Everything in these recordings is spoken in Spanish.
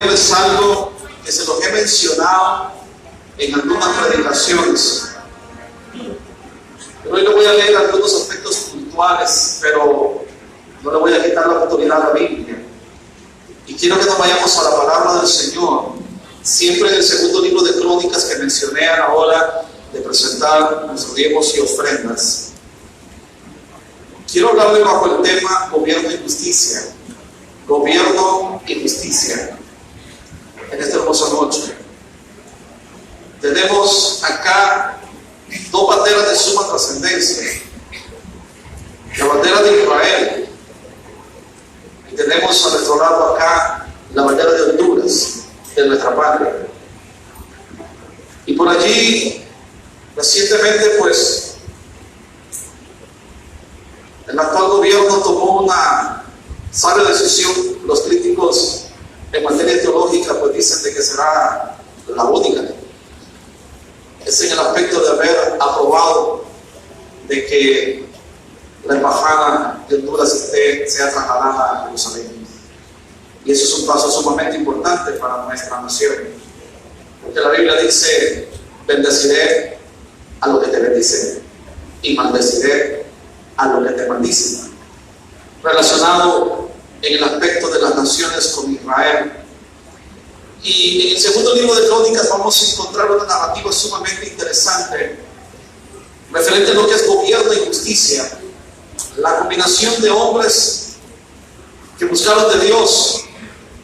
Es algo que se los he mencionado en algunas predicaciones. Hoy le voy a leer algunos aspectos puntuales, pero no le voy a quitar la autoridad a la Biblia. Y quiero que nos vayamos a la palabra del Señor, siempre en el segundo libro de Crónicas que mencioné a la hora de presentar nuestros diezmos y ofrendas. Quiero hablarle bajo el tema gobierno y justicia. Gobierno y justicia. En esta hermosa noche tenemos acá dos banderas de suma trascendencia: la bandera de Israel, y tenemos a nuestro lado acá la bandera de Honduras, de nuestra patria. Y por allí recientemente el actual gobierno tomó una sabia decisión. Los críticos en materia teológica dicen de que será la única. Es en el aspecto de haber aprobado de que la embajada de Honduras sea trasladada a Jerusalén. Y eso es un paso sumamente importante para nuestra nación, porque la Biblia dice: bendeciré a los que te bendicen y maldeciré a los que te maldicen. Relacionado en el aspecto de las naciones con Israel. Y en el segundo libro de Crónicas vamos a encontrar una narrativa sumamente interesante referente a lo que es gobierno y justicia, la combinación de hombres que buscaron de Dios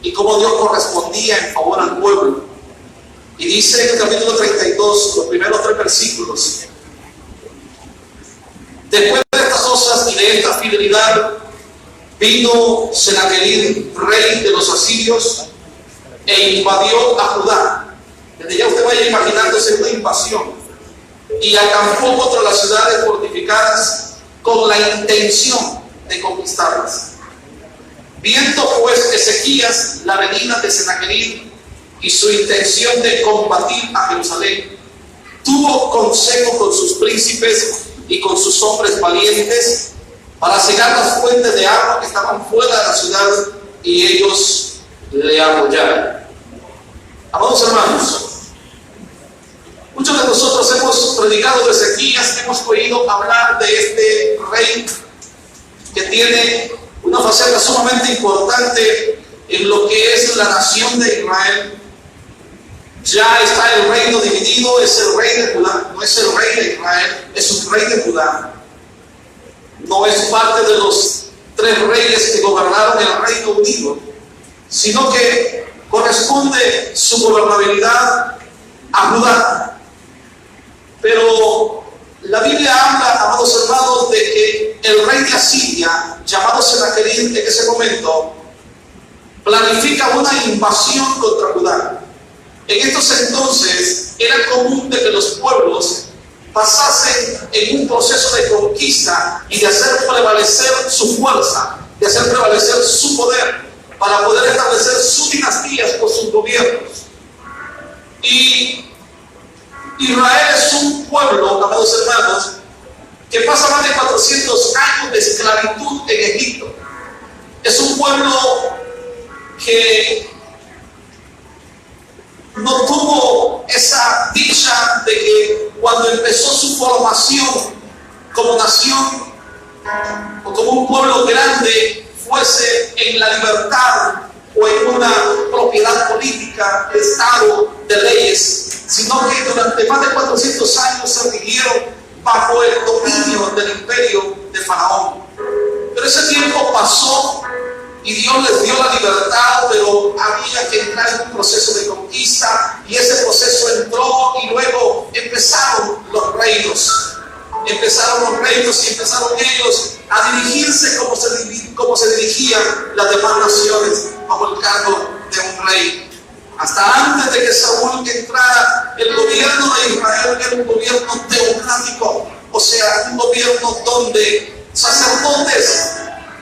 y cómo Dios correspondía en favor al pueblo. Y dice en el capítulo 32, los primeros 3 versículos: después de estas cosas y de esta fidelidad, vino Senaquerib, rey de los asirios, e invadió a Judá. Desde ya usted vaya imaginándose una invasión, y acampó contra las ciudades fortificadas con la intención de conquistarlas. Viendo pues Ezequías la venida de Senaquerib y su intención de combatir a Jerusalén, tuvo consejo con sus príncipes y con sus hombres valientes para cegar las fuentes de agua que estaban fuera de la ciudad, y ellos le apoyaron. Amados hermanos, muchos de nosotros hemos predicado de Ezequías, hemos oído hablar de este rey que tiene una faceta sumamente importante en lo que es la nación de Israel. Ya está el reino dividido, es el rey de Judá, no es el rey de Israel, es un rey de Judá. No es parte de los 3 reyes que gobernaron el Reino Unido, sino que corresponde su gobernabilidad a Judá. Pero la Biblia habla, amados hermanos, de que el rey de Asiria, llamado Senaquerib, en ese momento planifica una invasión contra Judá. En estos entonces era común de que los pueblos pasasen en un proceso de conquista y de hacer prevalecer su fuerza, de hacer prevalecer su poder, para poder establecer sus dinastías por sus gobiernos. Y Israel es un pueblo, amados hermanos, que pasa más de 400 años de esclavitud en Egipto. Es un pueblo que no tuvo esa dicha de que cuando empezó su formación como nación o como un pueblo grande fuese en la libertad o en una propiedad política, estado de leyes, sino que durante más de 400 años se rigieron bajo el dominio del imperio de Faraón. Pero ese tiempo pasó y Dios les dio la libertad, pero había que entrar en un proceso de conquista, y ese proceso entró, y luego empezaron los reinos. Empezaron los reinos y empezaron ellos a dirigirse como se dirigían las demás naciones, bajo el cargo de un rey. Hasta antes de que Saúl entrara, el gobierno de Israel era un gobierno teocrático, o sea, un gobierno donde sacerdotes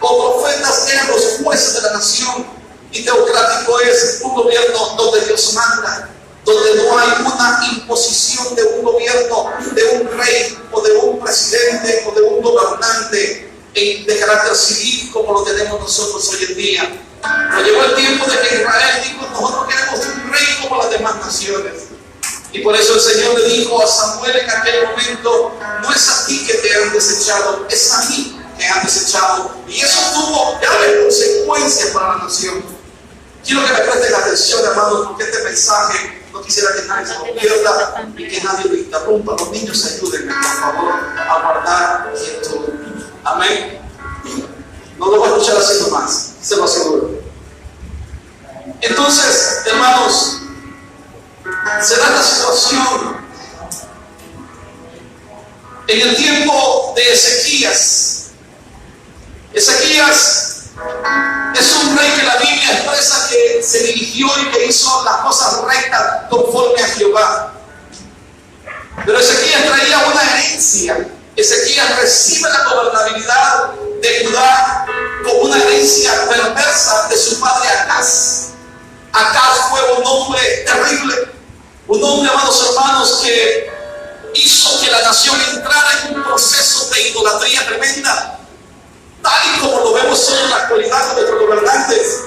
o profetas eran los jueces de la nación. Y teocrático es un gobierno donde Dios manda, donde no hay una imposición de un gobierno, de un rey o de un presidente o de un gobernante de carácter civil como lo tenemos nosotros hoy en día, Pero llegó el tiempo de que Israel dijo: nosotros queremos un rey como las demás naciones. Y por eso el Señor le dijo a Samuel en aquel momento: no es a ti que te han desechado, es a mí que han desechado. Y eso tuvo graves consecuencias para la nación. Quiero que me presten atención, hermanos, porque este mensaje no quisiera que nadie se lo pierda y que nadie lo interrumpa. Los niños, ayúdenme, por favor, a guardar quietud. Amén. No lo voy a escuchar haciendo más, se lo aseguro. Entonces, hermanos, se da la situación en el tiempo de Ezequías. Ezequías es un rey que la Biblia expresa que se dirigió y que hizo las cosas rectas conforme a Jehová. Pero Ezequías traía una herencia. Ezequías recibe la gobernabilidad de Judá con una herencia perversa de su padre Acaz. Acaz fue un hombre terrible, un hombre, amados hermanos, que hizo que la nación entrara en un proceso de idolatría tremenda, tal y como lo vemos hoy en la actualidad de nuestros gobernantes.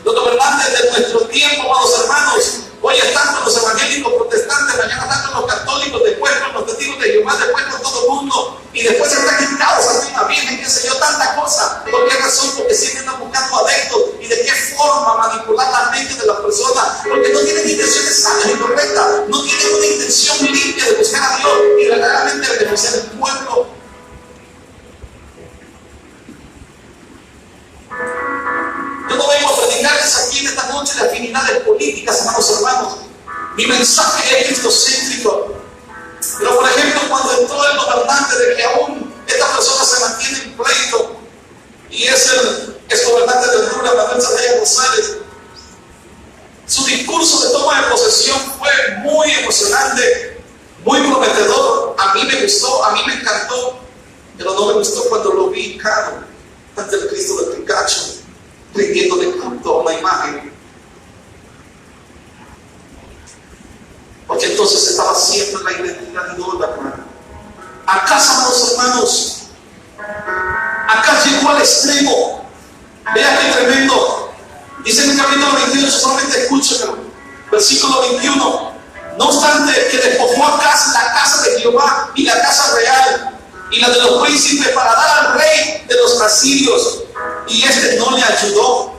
Los gobernantes de nuestro tiempo, amados hermanos, hoy están con los evangélicos protestantes, mañana están con los católicos, después con los testigos de Jehová, después con todo el mundo, y después están quitados ante una virgen, qué sé yo, tanta cosa. ¿Por qué razón? Porque siempre están buscando adeptos. ¿Y de qué forma manipular la mente de las personas? Porque no tienen intenciones sanas y correctas, no tienen una intención limpia de buscar a Dios y verdaderamente beneficiar al pueblo. Yo no vengo a predicarles aquí en esta noche de afinidades políticas, hermanos. Mi mensaje es cristocéntrico. Pero por ejemplo, cuando entró el gobernante de que aún esta persona se mantiene en pleito, y es el exgobernante de Honduras, Manuel Zelaya González, su discurso de toma de posesión fue muy emocionante, muy prometedor. A mí me gustó, a mí me encantó, pero no me gustó cuando lo vi caro ante el Cristo del Picacho, rindiéndole culto a una imagen. Porque entonces estaba siempre la identidad idólatra. Acá, amados hermanos, acá llegó al extremo. Vea qué tremendo. Dice en el capítulo 21, solamente escúchenlo, versículo 21. No obstante que despojó a la casa de Jehová y la casa real y la de los príncipes para dar al rey de los asirios, y este no le ayudó.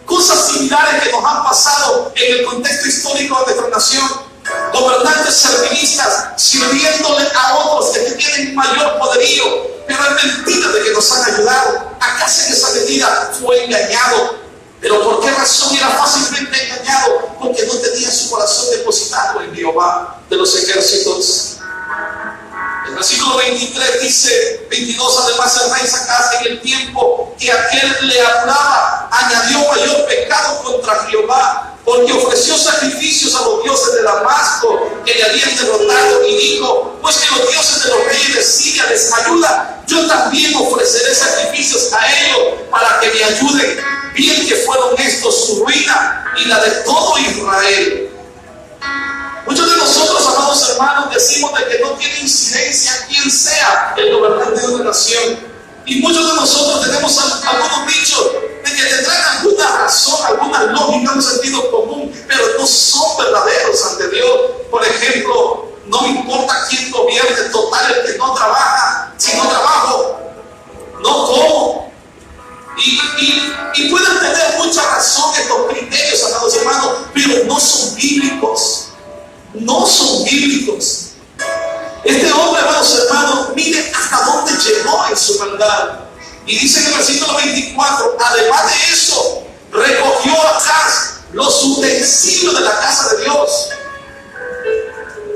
Cosas similares que nos han pasado en el contexto histórico de nuestra nación. Gobernantes servilistas sirviéndole a otros que tienen mayor poderío, pero es mentira de que nos han ayudado. Acá en esa medida fue engañado. ¿Pero por qué razón era fácilmente engañado? Porque no tenía su corazón depositado en Jehová de los ejércitos. El versículo 23 dice, 22, además el rey Acaz, en el tiempo que aquel le hablaba, añadió mayor pecado contra Jehová, porque ofreció sacrificios a los dioses de Damasco que le habían derrotado, y dijo: pues que los dioses de los reyes de Siria les ayudan, yo también ofreceré sacrificios a ellos para que me ayuden. Bien que fueron estos su ruina y la de todo Israel. Muchos de nosotros, amados hermanos, decimos de que no tiene incidencia quien sea el gobernante de una nación. Y muchos de nosotros tenemos algunos dichos de que tendrán alguna razón, alguna lógica, un sentido común, pero no son verdaderos ante Dios. Por ejemplo, no me importa quién gobierne, total, el que no trabaja, si no trabajo, no como. Y pueden tener mucha razón estos criterios, amados hermanos, pero no son bíblicos. No son bíblicos. Este hombre, amados hermanos, mire hasta dónde llegó en su maldad. Y dice en el versículo 24, además de eso, recogió Acaz los utensilios de la casa de Dios.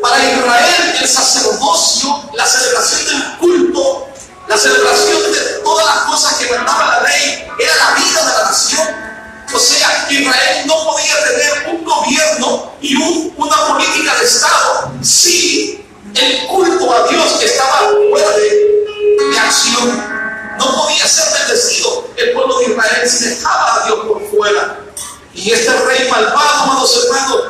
Para Israel, el sacerdocio, la celebración del culto, la celebración de todas las cosas que mandaba la ley, era la vida de la nación. O sea, Israel no podía tener un gobierno y una política de Estado si el culto a Dios que estaba fuera de acción. No podía ser bendecido el pueblo de Israel si dejaba a Dios por fuera. Y este rey malvado, amados hermanos,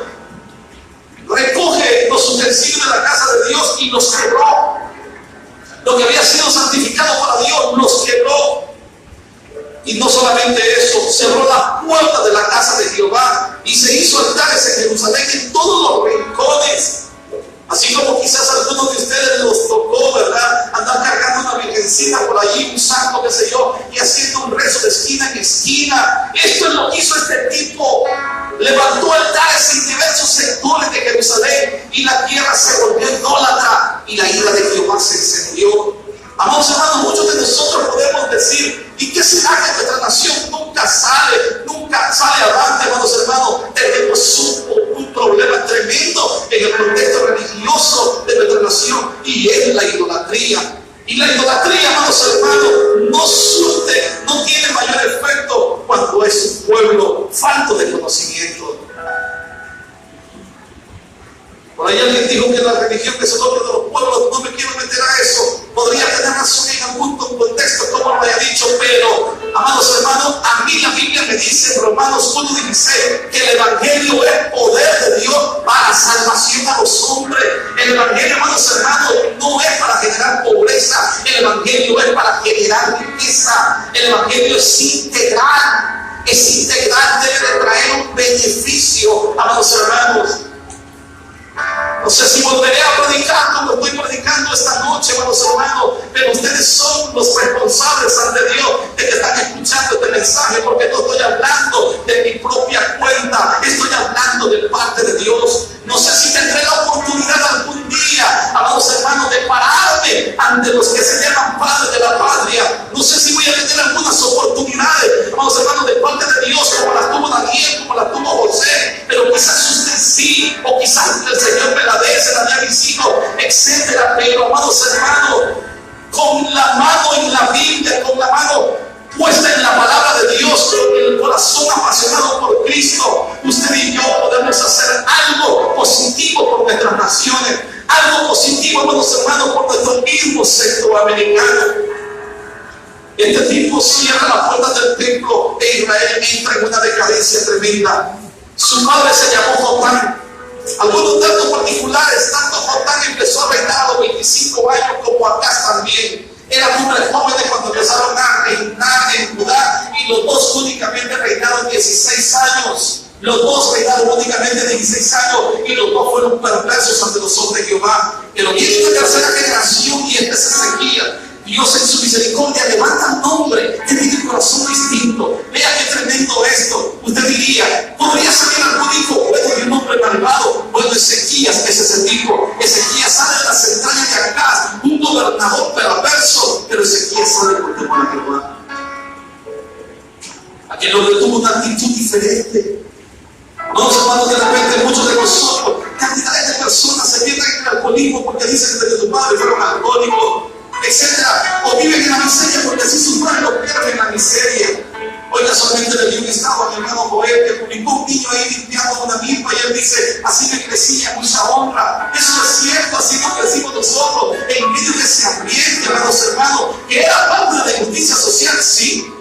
recoge los utensilios de la casa de Dios y los quebró. Lo que había sido santificado para Dios los quebró. Y no solamente eso, cerró la puerta de la casa de Jehová y se hizo altares en Jerusalén en todos los rincones. Así como quizás a algunos de ustedes los tocó, ¿verdad? Andar cargando una virgencita por allí, un santo, qué sé yo, y haciendo un rezo de esquina en esquina. Esto es lo que hizo este tipo. Levantó altares en diversos sectores de Jerusalén y la tierra se volvió idólatra y la ira de Jehová se encendió. Amados hermanos, muchos de nosotros podemos decir, ¿y qué será que nuestra nación nunca sale adelante, amados hermanos? Tenemos un problema tremendo en el contexto religioso de nuestra nación y es la idolatría. Y la idolatría, amados hermanos, no tiene mayor efecto cuando es un pueblo falto de conocimiento. Por ahí alguien dijo que la religión es el nombre de los pueblos. No me quiero meter a eso. Podría tener razón en algún contexto, como lo haya dicho, pero, amados hermanos, a mí la Biblia me dice en Romanos 1:16 que el Evangelio es poder de Dios para salvación a los hombres. El Evangelio, amados hermanos, no es para generar pobreza. El Evangelio es para generar riqueza. El Evangelio es integral. Debe de traer un beneficio, amados hermanos. No sé si volveré a predicar como estoy predicando esta noche, amados hermanos, pero ustedes son los responsables ante Dios de que están escuchando este mensaje, porque no estoy hablando de mi propia cuenta, estoy hablando de parte de Dios. No sé si tendré la oportunidad algún día, amados hermanos, de pararme ante los que se llaman padres de la patria. No sé si voy a tener algunas oportunidades, amados hermanos, de parte de Dios, como las tuvo Daniel, como las tuvo José, pero quizás usted sí, o quizás el Señor me la dé, se la dé a mis hijos, etcétera. Pero, amados hermanos, con la mano en la Biblia, con la mano puesta en la palabra de Dios, con el corazón apasionado por Cristo, usted y yo podemos hacer algo positivo por nuestras naciones, algo positivo, amados hermanos, por nuestro mismo centroamericano. Este tipo cierra las puertas del templo e Israel entra en una decadencia tremenda. Su padre se llamó Jotán. Algunos datos particulares, tanto Jotán empezó a reinar a los 25 años como Acaz también. Eran hombres jóvenes cuando empezaron a reinar en Judá y los dos únicamente reinaron 16 años. Los dos reinaron únicamente 16 años y los dos fueron perversos ante los ojos de Jehová. Pero viene una tercera generación y este es Ezequías. Dios en su misericordia levanta un hombre que tiene un corazón distinto. Vea qué tremendo esto. Usted diría, ¿podría salir algún hijo bueno de un hombre malvado? Bueno, Ezequías es ese tipo. Ezequías sale de las entrañas de Acaz, un gobernador perverso, pero Ezequías sale por temor a Jehová. Aquel hombre tuvo una actitud diferente. No, hermanos, de repente muchos de nosotros, cantidades de personas se pierden en el alcoholismo porque dicen que sus padres fueron alcohólicos, etcétera, o viven en la miseria porque así sus padres lo pierden en la miseria. Hoy casualmente le di un estado a mi hermano Joel que publicó un niño ahí limpiando una milpa y él dice, así me crecía, mucha honra. Eso es cierto, así nos crecimos nosotros en medio de ese ambiente, amados hermanos, que era parte de la injusticia social, sí,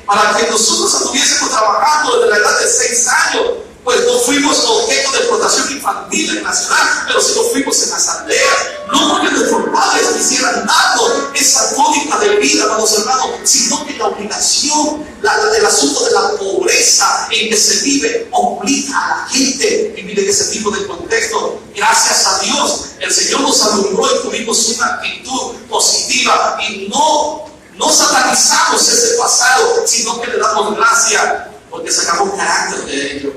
para que nosotros estuviésemos trabajando desde la edad de 6 años. Pues no fuimos objeto de explotación infantil en la ciudad, pero sí lo fuimos en las aldeas. No porque nuestros padres quisieran darnos esa tónica de vida, amados hermanos, sino que la obligación, el asunto de la pobreza en que se vive, obliga a la gente a vivir en ese tipo de contexto. Gracias a Dios, el Señor nos alumbró y tuvimos una actitud positiva y no satanizamos ese pasado, sino que le damos gracia porque sacamos carácter de ello.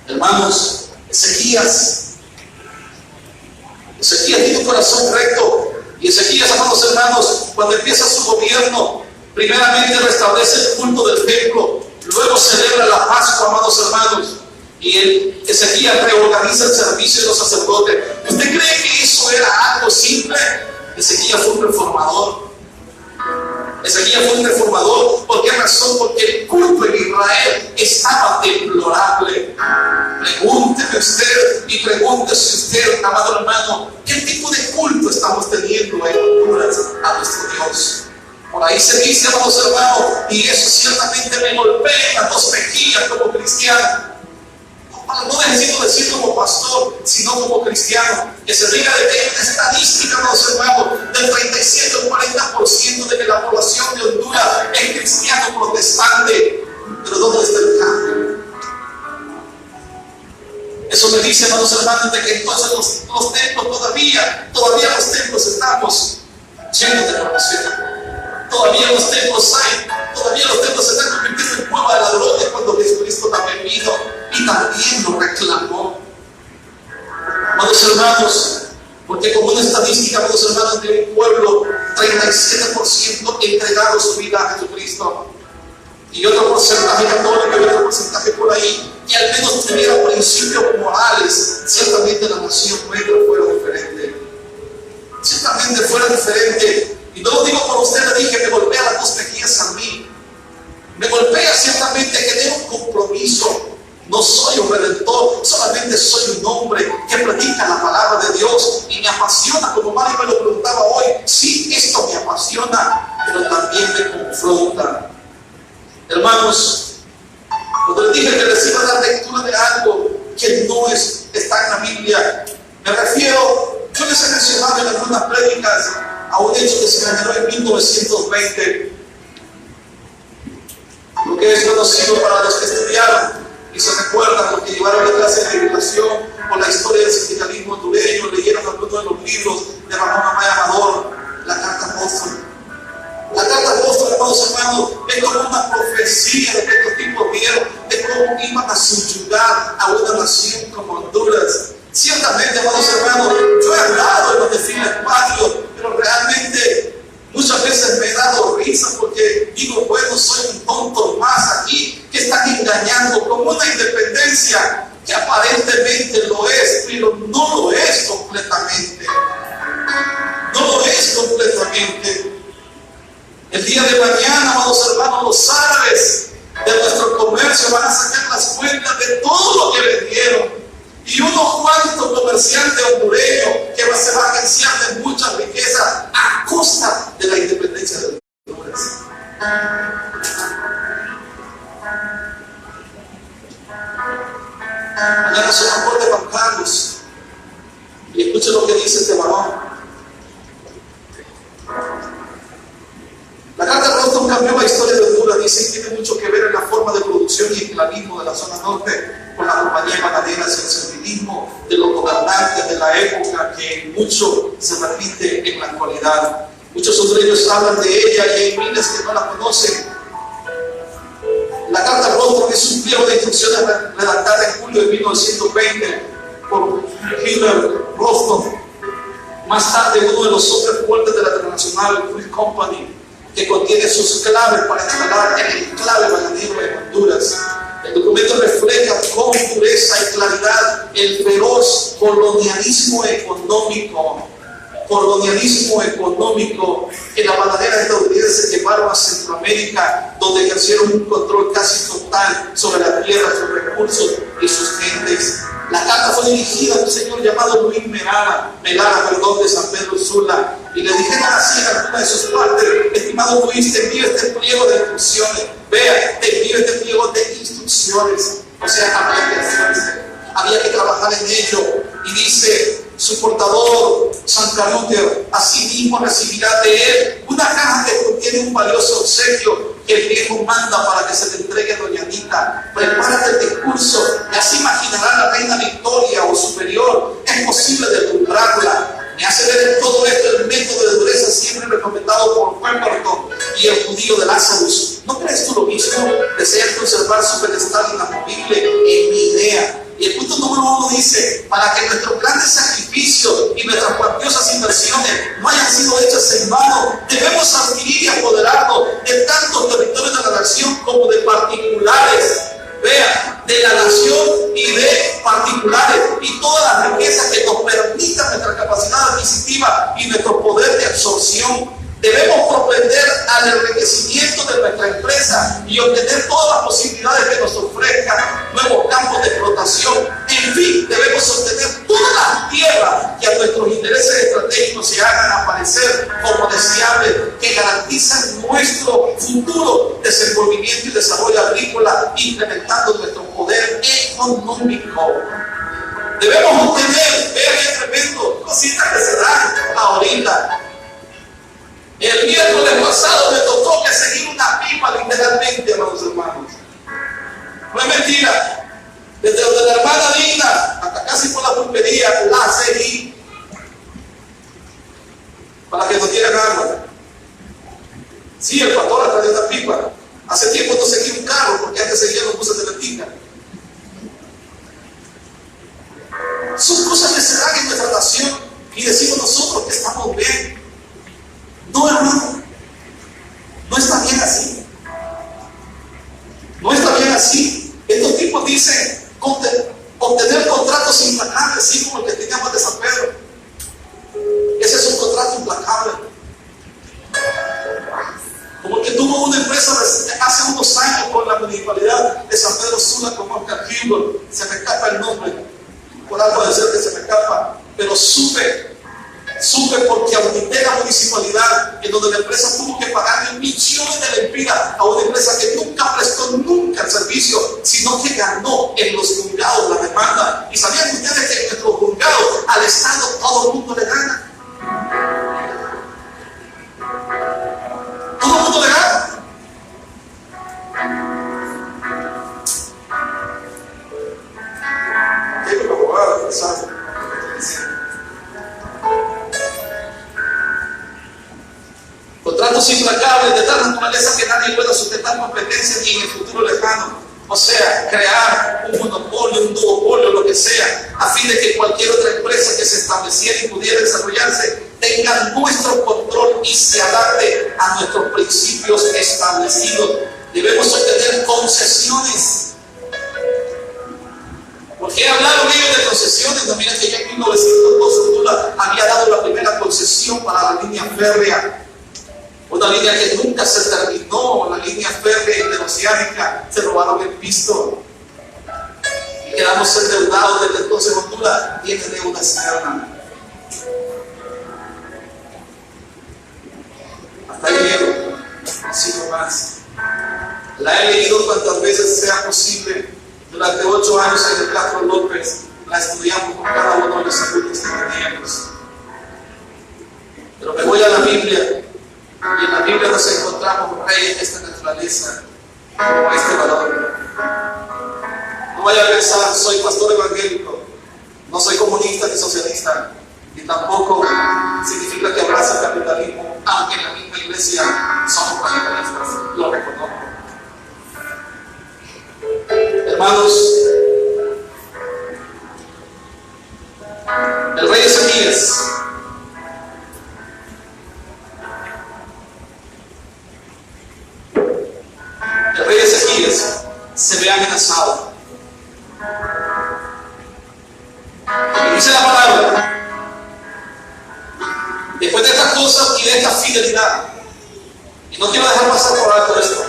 Hermanos, Ezequías tiene un corazón recto. Y Ezequías, amados hermanos, cuando empieza su gobierno, primeramente restablece el culto del templo, luego celebra la Pascua, amados hermanos, y Ezequías reorganiza el servicio de los sacerdotes. ¿Usted cree que eso era algo simple? Ezequías fue un reformador. Ezequías fue un reformador. ¿Por qué razón? Porque el culto en Israel estaba deplorable. Pregúnteme usted y pregúntese usted, amado hermano, ¿qué tipo de culto estamos teniendo en Honduras a nuestro Dios? Por ahí se dice, amados hermanos, y eso ciertamente me golpea en las dos mejillas como cristiano. No necesito decir como pastor, sino como cristiano, que se diga de que hay una estadística, amados hermanos, del 37 o 40% de que la población de Honduras es cristiano protestante. Pero ¿dónde está el cambio? Eso me dice, amados hermanos, de que entonces los templos todavía los templos estamos llenos de corrupción. Todavía los templos todavía los templos se están convirtiendo en cueva de ladrones cuando Jesucristo también vino y también lo reclamó. Amados hermanos, porque como una estadística, amados hermanos, de un pueblo, 37% entregado su vida a Jesucristo, y otro porcentaje católico y otro porcentaje por ahí, que al menos tuviera principios morales, ciertamente la nación nuestra fuera diferente. Ciertamente fuera diferente. Y no lo digo por usted, le dije, me golpea las dos mejillas a mí. Me golpea ciertamente que tengo un compromiso. No soy un redentor, solamente soy un hombre que predica la palabra de Dios y me apasiona, como Mario me lo preguntaba hoy. Sí, esto me apasiona, pero también me confronta. Hermanos, cuando les dije que les iba a dar lectura de algo que no está en la Biblia, me refiero, yo les he mencionado en algunas prédicas a un hecho que se generó en 1920, lo que es conocido para los que estudiaron y se recuerdan, los que llevaron la clase de legislación o la historia del sindicalismo hondureño, leyeron algunos de los libros de Ramón Amaya Amador, la Carta Apóstol. La Carta Apóstol, amados hermanos, es como una profecía de que estos tipos vieron de cómo iban a subyugar a una nación como Honduras. Ciertamente, amados hermanos, yo he hablado en los desfiles patrios, pero realmente muchas veces me he dado risa porque digo, bueno, soy un tonto más aquí que están engañando con una independencia que aparentemente lo es, pero no lo es completamente. No lo es completamente. El día de mañana, amados hermanos, los árabes de nuestro comercio van a sacar las cuentas de todo lo que vendieron. Y unos cuantos comerciantes hondureños que se van a agenciar de mucha riqueza a costa de la independencia de Honduras. Mañana se van de Juan Carlos y escuchen lo que dice este varón. La Carta Apóstol cambió la historia de Honduras, dice, y tiene mucho que ver en la forma de producción y esclavismo de la zona norte con la compañía ganadera, el servilismo de los gobernantes de la época, que mucho se repite en la actualidad. Muchos hondureños hablan de ella y hay miles que no la conocen. La Carta Apóstol es un pliego de instrucciones redactada en julio de 1920 por Hiller Roston, más tarde uno de los hombres fuertes de la International Fruit Company, que contiene sus claves para instalar en el enclave bananero de Honduras. El documento refleja con dureza y claridad el feroz colonialismo económico que la bananera estadounidense llevaron a Centroamérica, donde ejercieron un control casi total sobre la tierra, sus recursos y sus gentes. La carta fue dirigida a un señor llamado Luis Melara, de San Pedro Sula, y le dijeron así en alguna de sus partes: estimado Luis, te envío este pliego de instrucciones. Vea, te envío este pliego de instrucciones. O sea, había que trabajar en ello. Y dice su portador, San Caruter, así mismo recibirá de él una caja que contiene un valioso obsequio que el viejo manda para que se le entregue a doña Anita. Prepárate el discurso y así imaginará la reina Victoria o superior. Es posible deslumbrarla. Me hace ver en todo esto el método de dureza siempre recomendado por Pemberton y el judío de Lazarus. ¿No crees tú lo mismo? Deseas conservar su pedestal inamovible en mi idea. Y el punto número 1 dice: para que nuestros grandes sacrificios y nuestras cuantiosas inversiones no hayan sido hechas en vano, debemos adquirir y apoderarnos de tantos territorios de la nación como de particulares. Vea, de la nación y de particulares, y todas las riquezas que nos permitan nuestra capacidad adquisitiva y nuestro poder de absorción. Debemos propender al enriquecimiento de nuestra empresa y obtener todas las posibilidades que nos ofrezcan nuevos campos de explotación. En fin, debemos obtener todas las tierras que a nuestros intereses estratégicos se hagan aparecer como deseables, que garantizan nuestro futuro desenvolvimiento y desarrollo agrícola, incrementando nuestro poder económico económico. Debemos obtener, vean qué tremendo, cositas que se dan ahorita. El miércoles pasado me tocó que seguir una pipa literalmente, amados hermanos. No es mentira. Desde donde la hermana Dina hasta casi por la pulpería la seguí para que nos dieran agua. Sí, el pastor atrás de esta pipa. Hace tiempo no seguí un carro porque antes seguía los buses de Vertica. Son cosas que se dan en nuestra nación y decimos nosotros que estamos bien. No, hermano, no está bien así. No está bien así. Estos tipos dicen obtener contratos implacables, así como el que teníamos de San Pedro. Ese es un contrato implacable. Como el que tuvo una empresa hace unos años con la municipalidad de San Pedro Sula, con Oscar Kimball. Se me escapa el nombre, por algo de ser que se me escapa, pero supe porque audité la municipalidad, en donde la empresa tuvo que pagarle millones de lempiras a una empresa que nunca prestó el servicio, sino que ganó en los juzgados la demanda. Y sabían ustedes que en nuestros juzgados al Estado todo el mundo le gana. Todo el mundo le gana. ¿Qué me lo voy a pensar? Contratos implacables de tal naturaleza que nadie pueda sustentar competencias ni en el futuro lejano. O sea, crear un monopolio, un duopolio, lo que sea, a fin de que cualquier otra empresa que se estableciera y pudiera desarrollarse tenga nuestro control y se adapte a nuestros principios establecidos. Debemos obtener concesiones. ¿Por qué hablaron ellos de concesiones? No, miren que ya en 1902 Honduras había dado la primera concesión para la línea férrea. Una línea que nunca se terminó, la línea férrea interoceánica. Se robaron el pisto y quedamos endeudados. Desde entonces Honduras tiene deuda externa. Hasta ahí llego, así nomás. La he leído cuantas veces sea posible. Durante 8 años en el Castro López la estudiamos con cada uno de los alumnos que teníamos. Pero me voy a la Biblia. Y en la Biblia nos encontramos reyes de esta naturaleza, como este valor. No vaya a pensar, soy pastor evangélico, no soy comunista ni socialista, ni tampoco significa que abraza el capitalismo, aunque en la misma iglesia somos capitalistas, lo reconozco. Hermanos, el rey Ezequías se ve amenazado. Y dice la palabra, después de estas cosas y de esta fidelidad, y no quiero dejar pasar por alto esto,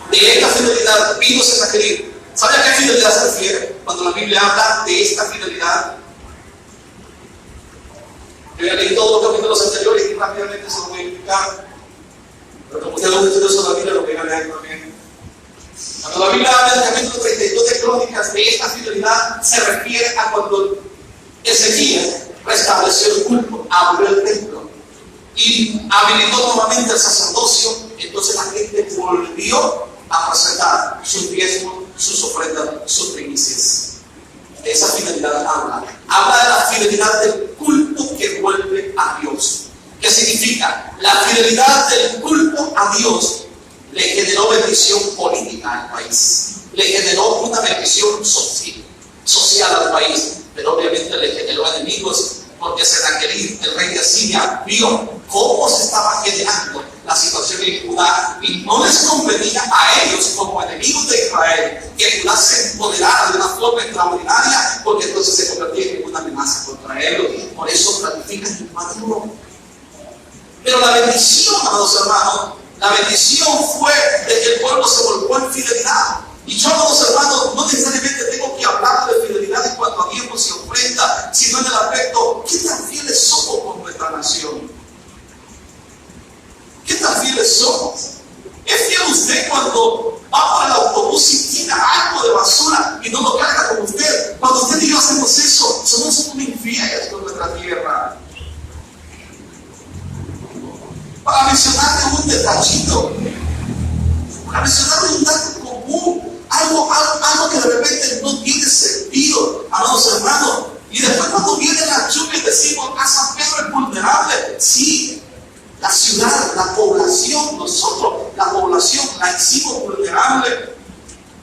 de esta fidelidad vino Sennacherib. ¿Sabe a qué fidelidad se refiere cuando la Biblia habla de esta fidelidad? Yo ya leí todos los capítulos anteriores y rápidamente se lo voy a explicar, pero como ustedes han estudiado sobre la Biblia, lo voy a leer también. Cuando la Biblia habla del capítulo 32 de Crónicas de esta fidelidad, se refiere a cuando Ezequías restableció el culto, abrió el templo y habilitó nuevamente el sacerdocio. Entonces la gente volvió a presentar sus diezmos, sus ofrendas, sus primicias. De esa fidelidad habla de la fidelidad del culto que vuelve a Dios. ¿Qué significa? La fidelidad del culto a Dios le generó bendición política al país, le generó una bendición social al país, pero obviamente le generó enemigos, porque Sennacherib, el rey de Asiria, vio cómo se estaba generando la situación en Judá y no les convenía a ellos, como enemigos de Israel, que Judá se empoderara de una forma extraordinaria, porque entonces se convertía en una amenaza contra ellos. Por eso planifican invadirlo. Pero la bendición, amados hermanos, la bendición fue de que el pueblo se volvió en fidelidad. Y yo, amados hermanos, no necesariamente tengo que hablar de fidelidad en cuanto a diezmos y ofrenda, sino en el aspecto, ¿qué tan fieles somos con nuestra nación? ¿Qué tan fieles somos? ¿Es fiel usted cuando va por el autobús y tira algo de basura y no lo nación, nosotros, la población, la hicimos vulnerable.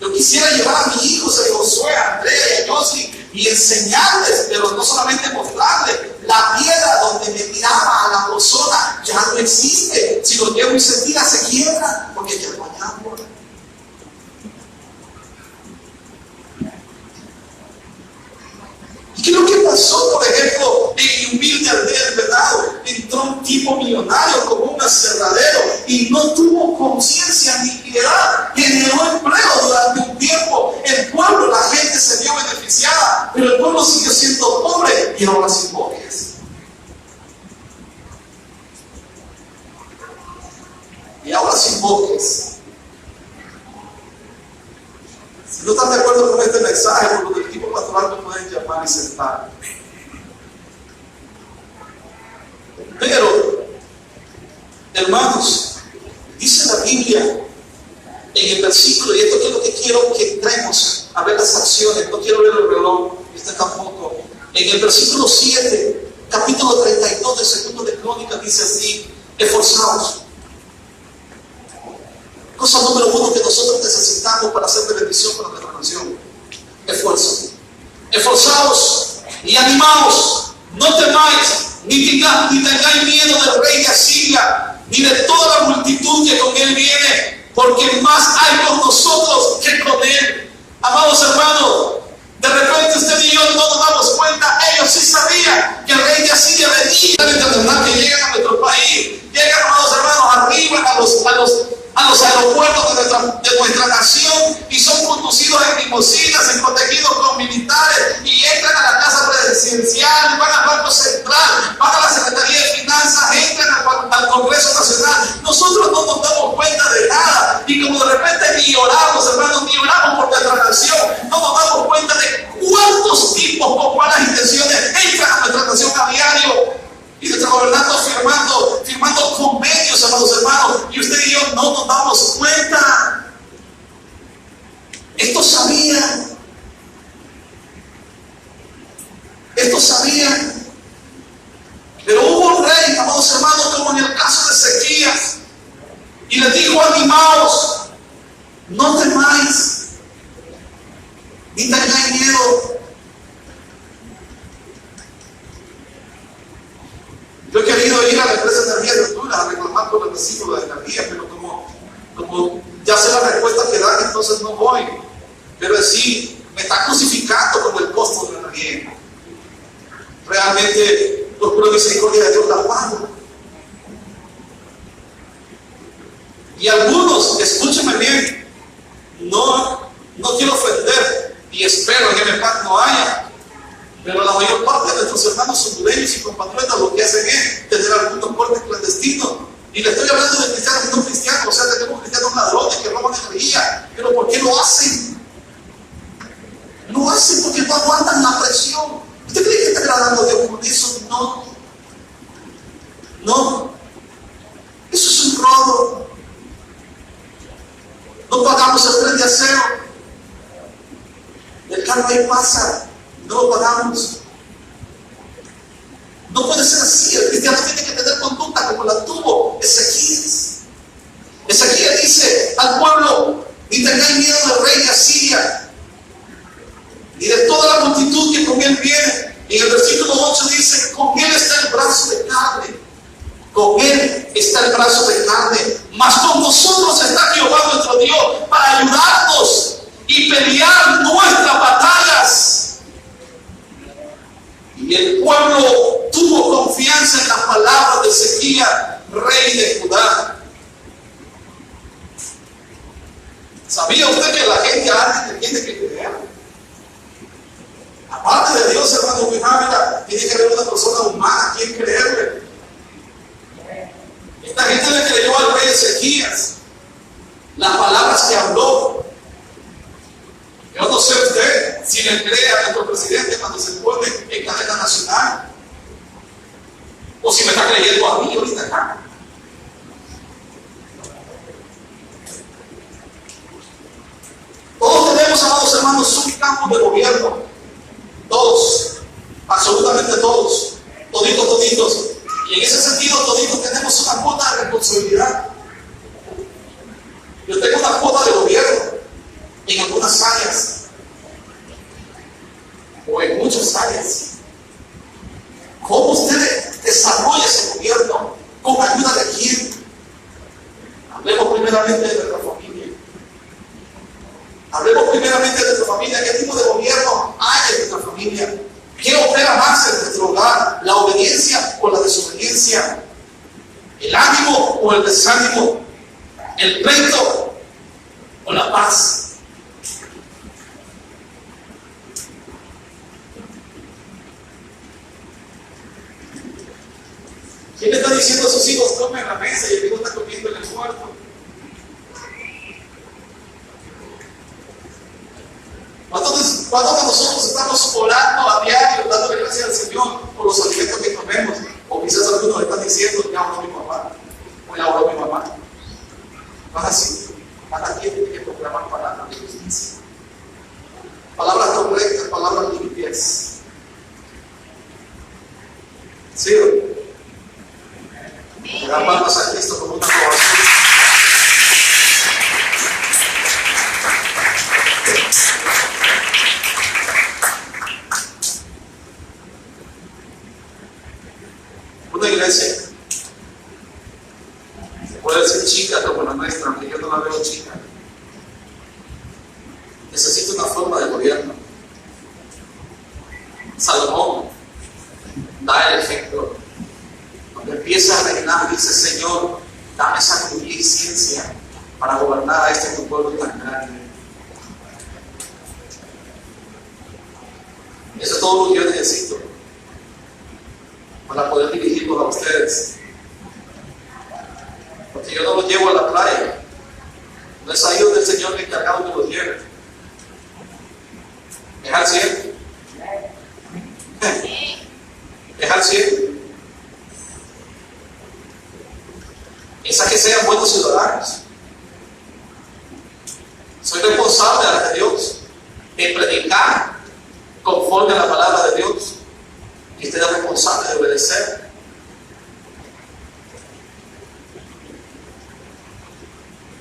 Yo quisiera llevar a mis hijos, a Josué, a Andrea y a Josie, y enseñarles, pero no solamente mostrarles, la piedra donde me tiraba a la persona ya no existe. Si lo llevo y se tira, se quiebra, porque ya no hay agua. ¿Y qué es lo que pasó, por ejemplo, en mi humilde aldea del Venado? Entró un tipo millonario con un aserradero y no tuvo conciencia ni piedad. Generó empleo durante un tiempo. El pueblo, la gente se vio beneficiada, pero el pueblo siguió siendo pobre y ahora sin bosques. Y ahora sin bosques. Si no están de acuerdo con este mensaje, por lo del equipo pastoral me pueden llamar y sentar. Pero, hermanos, dice la Biblia en el versículo, y esto es lo que quiero que entremos a ver las acciones, no quiero ver el reloj, este tampoco. En el versículo 7, capítulo 32 de Segundo de Crónicas, dice así: esforzaos. Cosa número uno que nosotros necesitamos para hacer de bendición para nuestra nación: esfuerzo. Esforzaos y animaos, no temáis, ni tengáis miedo del rey de Asiria, ni de toda la multitud que con él viene, porque más hay con nosotros que con él. Amados hermanos, de repente usted y yo no nos damos cuenta. Ellos sí sabían que el rey de Asiria venía. Que llegan a nuestro país, llegan, amados hermanos, arriba a los aeropuertos de nuestra nación, y son conducidos en limusinas, protegidos con militares, y entran a la casa presidencial, van al Banco Central, van a la Secretaría de Finanzas, entran al Congreso Nacional. Nosotros no nos damos cuenta de nada, y como de repente ni oramos, hermanos, ni oramos por nuestra nación, no nos damos cuenta de cuántos tipos con malas intenciones entran a nuestra nación a diario. Y nuestro gobernante firmando convenios, amados hermanos, y usted y yo no nos damos cuenta. Esto sabían. Pero hubo un rey, amados hermanos, como en el caso de Ezequías, y les dijo: animaos, no temáis, ni tengáis miedo. Yo he querido ir a la empresa de energía de Honduras a reclamar por el recibo de energía, pero como ya sé la respuesta que dan, entonces no voy. Pero sí, me está crucificando con el costo de la energía. Realmente, por pura misericordia de Dios, la pago. Y algunos, escúchenme bien, no quiero ofender, y espero que en el PAC no haya. Pero la mayor parte de nuestros hermanos hondureños y compatriotas lo que hacen es tener algunos cortes clandestinos. Y le estoy hablando de cristianos y no cristianos, o sea, tenemos cristianos ladrones que roban energía. Pero ¿por qué lo hacen? Lo hacen porque no aguantan la presión. ¿Usted cree que está agradando a Dios con eso? No. Eso es un robo. No pagamos el tren de acero. El carro ahí pasa. No lo pagamos. No puede ser así. El cristiano tiene que tener conducta como la tuvo Ezequías. Ezequías dice al pueblo: ni tengáis miedo del rey de Asiria, ni de toda la multitud que con él viene. Y en el versículo 8 dice: con él está el brazo de carne. Con él está el brazo de carne. Mas con nosotros está Jehová nuestro Dios para ayudarnos y pelear nuestras batallas. Y el pueblo tuvo confianza en las palabras de Ezequías, rey de Judá. ¿Sabía usted que la gente antes tiene que creer? Aparte de Dios, hermano, tiene que haber una persona humana a quien creerle. Esta gente le creyó al rey Ezequías las palabras que habló. Yo no sé usted si le cree a nuestro presidente cuando se pone en cadena nacional, o si me está creyendo a mí ahorita acá. Todos tenemos, amados hermanos, un campo de gobierno. Todos, absolutamente todos, toditos. Y en ese sentido, toditos tenemos una cuota de responsabilidad. muchas áreas. ¿Cómo usted desarrolla ese gobierno? ¿Con ayuda de quién? Hablemos primeramente de nuestra familia. Hablemos primeramente de nuestra familia. ¿Qué tipo de gobierno hay en nuestra familia? ¿Qué opera más en nuestro hogar? ¿La obediencia o la desobediencia? ¿El ánimo o el desánimo? ¿El pleito o la paz? ¿Quién le está diciendo a sus hijos comen en la mesa y el hijo está comiendo en el cuarto? ¿Cuántos de nosotros estamos orando a diario, dándole gracias al Señor por los alimentos que comemos? O quizás algunos están diciendo, ya oró mi papá, o ya oró mi mamá. No es así. Cada quien tiene que proclamar palabras de justicia. Palabras correctas, palabras limpias. ¿Sí? Le dan palmas a Cristo como una aprobación. Una iglesia puede ser chica como la nuestra, aunque yo no la veo chica. Necesita una forma de gobierno. Salomón da el ejemplo. Cuando empieza a reinar, dice: Señor, dame sabiduría y ciencia para gobernar a este tu pueblo tan grande. Eso es todo lo que yo necesito para poder dirigirlos a ustedes. Porque yo no los llevo a la playa. No es ahí donde el Señor me ha encargado que los lleve. ¿Es al cielo? ¿Es al cielo? Es a que sean buenos ciudadanos. Soy responsable ante Dios de predicar conforme a la palabra de Dios. Y usted es responsable de obedecer.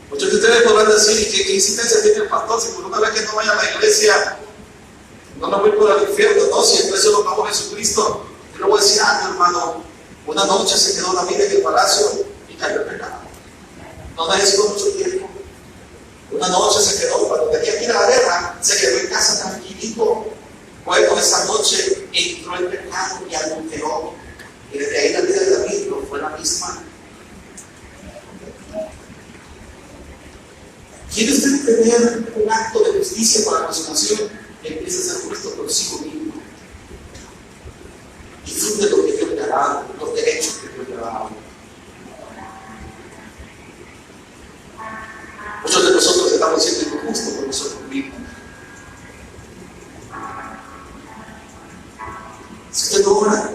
Muchos de ustedes podrán decir: ¿qué insistencia tiene el pastor? Si por una vez que no vaya a la iglesia, no me voy por el infierno. No, si el precio lo pagó Jesucristo. Yo le voy a decir algo, hermano. Una noche se quedó David en el palacio y cayó el pecado. No necesitó mucho tiempo. Una noche se quedó, cuando tenía que ir a la guerra, se quedó en casa tranquilito. Bueno, esa noche entró el pecado y adulteró. Y desde ahí la vida de David no fue la misma. ¿Quiere usted tener un acto de justicia para con su nación? Empiece a ser justo consigo mismo. Disfrute lo que Dios le ha dado, los derechos que Dios le ha dado. Muchos de nosotros estamos siendo injustos por nosotros mismos. Si usted no ora,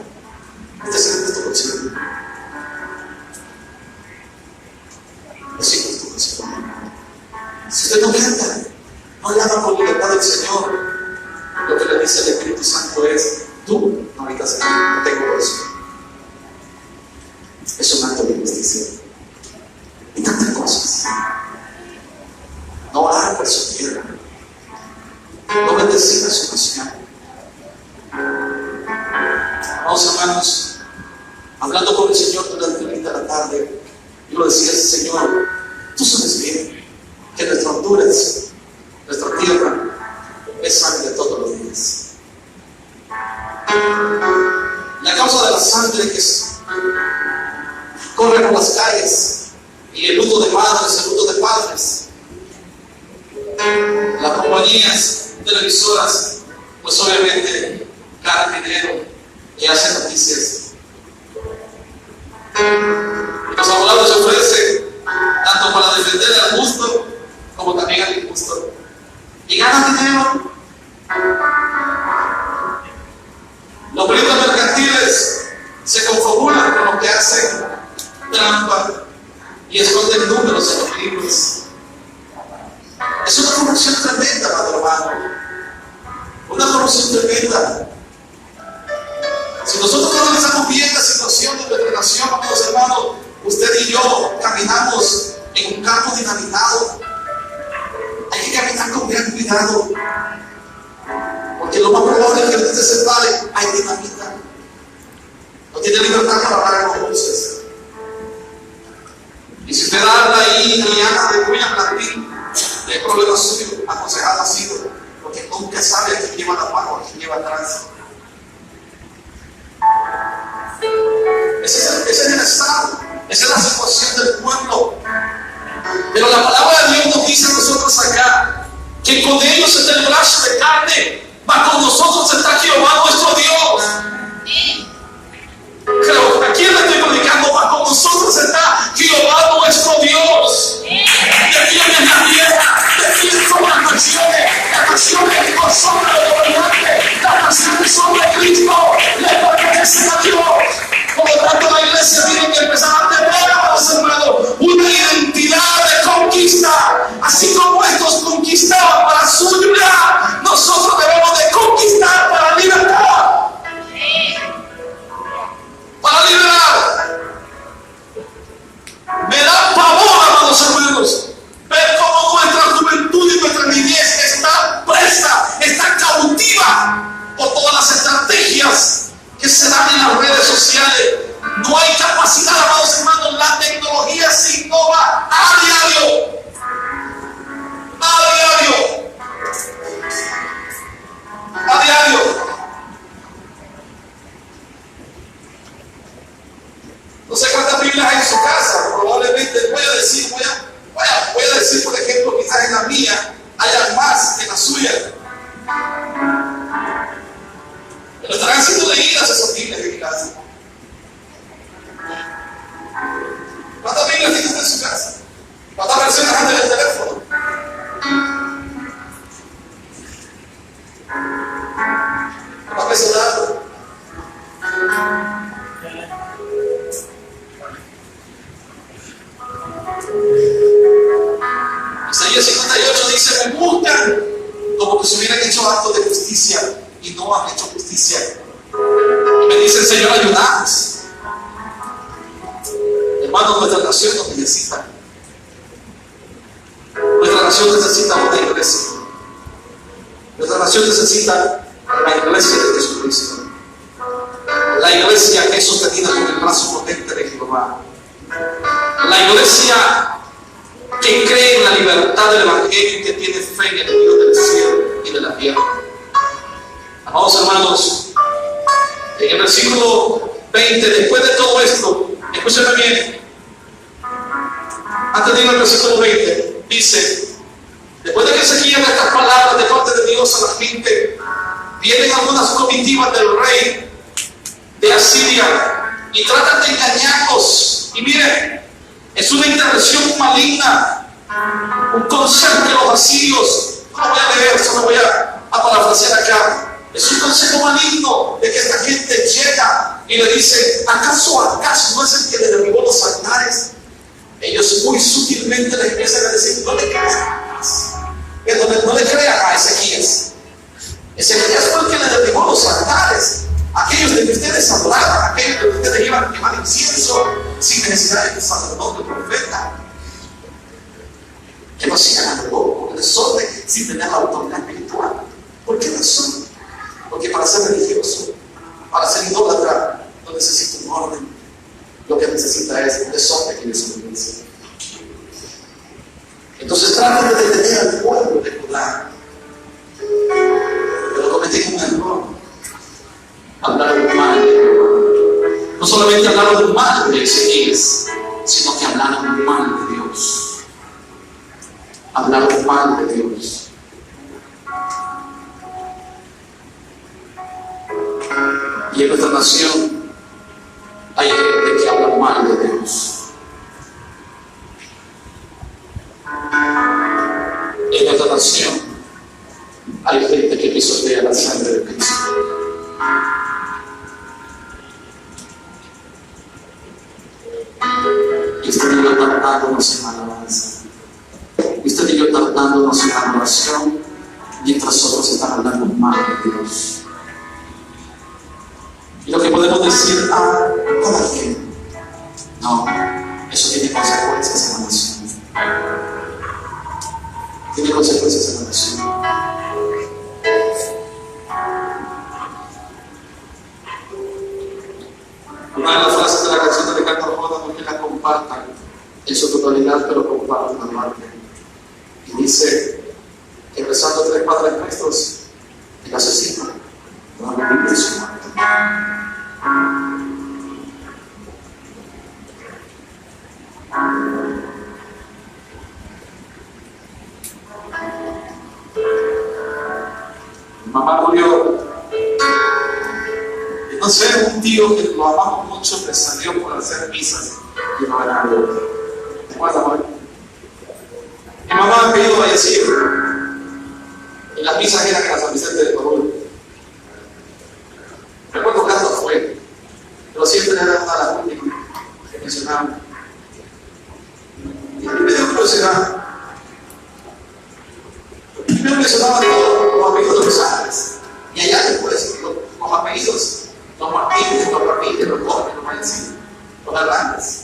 usted se injusto consigo mismo. Es injusto consigo mismo. Si usted no canta, no alaba con libertad al Señor, lo que le dice el Espíritu Santo es: tú no habitas en mí, no tengo eso. Es un acto de injusticia. Y tantas cosas. No orar por su tierra, no bendecir a su nación. Vamos, hermanos, hablando con el Señor durante la vida de la tarde, yo le decía: Señor, tú sabes bien que nuestra Honduras, nuestra tierra, es sangre todos los días. La causa de la sangre que corre por las calles, y el luto de madres, el luto de padres, las compañías televisoras, pues obviamente ganan dinero y hacen noticias. Los abogados se ofrecen tanto para defender al justo como también al injusto, y ganan dinero. Los periodistas mercantiles se confabulan con los que hacen trampa y esconden números en los libros. Es una corrupción tremenda, hermano. Una corrupción tremenda. Si nosotros analizamos bien la situación de nuestra nación, amigos hermanos, usted y yo caminamos en un campo dinamitado. Hay que caminar con gran cuidado, porque Porque lo más probable es que usted se separe, hay dinamita. No tiene libertad para hablar con luces. Y si usted habla ahí y anda de muy plantín, el problema suyo, aconsejado ha sido, porque nunca sabe a quién lleva la mano o a quién lleva atrás. Ese es el estado, esa es la situación del pueblo. Pero la palabra de Dios nos dice a nosotros acá, que con ellos está el brazo de carne, mas con nosotros está Jehová nuestro Dios. Pero ¿a quién le estoy predicando? Mas con nosotros está Jehová nuestro Dios. ¿De quién es la tierra? ¿De quién son las naciones? Las naciones no son de los gobernantes, las naciones son de Cristo, le pertenecen a Dios. Por lo tanto, la iglesia tiene que empezar a tener, amados hermanos, una identidad de conquista. Así como estos conquistaban para su libertad, nosotros debemos de conquistar para libertad. Para liberar. Me da pavor, amados hermanos, ver cómo nuestra juventud y nuestra niñez está presta, está cautiva por todas las estrategias que se dan en las redes sociales. No hay capacidad, amados hermanos, la tecnología se innova a diario. A diario. A diario. No sé cuántas Biblias hay en su casa, probablemente voy a decir, por ejemplo, quizás en la mía haya más que en la suya. Pero estarán siendo leídas esas Biblias en mi casa. ¿Cuántas Biblias tiene usted en su casa? ¿Cuántas versiones anda en el teléfono? ¿Cuántas veces dado? Isaías 58 dice: me buscan como que se hubieran hecho actos de justicia y no han hecho justicia. Y me dicen: Señor, ayúdanos. Hermanos, nuestra nación nos necesita. Nuestra nación necesita una iglesia. Nuestra nación necesita la iglesia de Jesucristo. La iglesia que es sostenida con el brazo potente de Jehová. La iglesia que cree en la libertad del Evangelio y que tiene fe en el Dios del cielo y de la tierra. Amados hermanos, en el versículo 20, después de todo esto, escúcheme bien, antes de ir al versículo 20, dice: después de que se guían estas palabras de parte de Dios a la gente, vienen algunas comitivas del rey de Asiria y tratan de engañarlos. Y miren, es una intervención maligna, un consejo que los asirios, no lo voy a leer, solo voy a parafrasear acá. Es un consejo maligno de que esta gente llega y le dice: ¿acaso no es el que le derribó los altares? Ellos muy sutilmente le empiezan a decir: no le creas no le creas a Ezequías. Ezequías fue el que le derribó los altares, aquellos de que ustedes adoraban, aquellos de que ustedes iban a quemar incienso sin necesidad de sacerdote o profeta. Que no sigan algo con desorden sin tener la autoridad espiritual. ¿Por qué razón? Porque para ser religioso, para ser idólatra, no necesita un orden. Lo que necesita es un desorden y desobediencia. Entonces tratan de detener al pueblo de Judá, pero cometen un error. Hablaron mal de Jehová. No solamente hablaron mal de Ezequías, sino que hablaron mal de Dios. Hablaron mal de Dios. Y en nuestra nación hay gente que habla mal de Dios. En nuestra nación hay gente que pisotea la sangre de Cristo. Y usted y yo tardándonos en alabanza. Y usted y yo tardándonos en adoración, mientras otros están hablando mal de Dios. Y lo que podemos decir: ¿cómo que? No, eso tiene consecuencias en la nación. Tiene consecuencias en la nación. Una de las frases de la canción de Ricardo Arjona no es que la compartan en su totalidad, pero compartan la parte. Y dice que rezando 3 Padres Nuestros, el asesino no va a vivir de su muerte. Mi mamá murió. No sé, un tío que lo amamos mucho me salió por hacer misas y no era algo. ¿Te acuerdas, amor? Mi mamá ha pedido fallecer. En las misas eran en la San Vicente de Torul. Recuerdo cuándo fue, pero siempre era una de las últimas que mencionaba. Y a mí me dio curiosidad. Primero mencionaba todos los apellidos de los ángeles. Y allá después los apellidos, los Martínez, los Ramírez, los Gómez, los Mancini, los Hernández.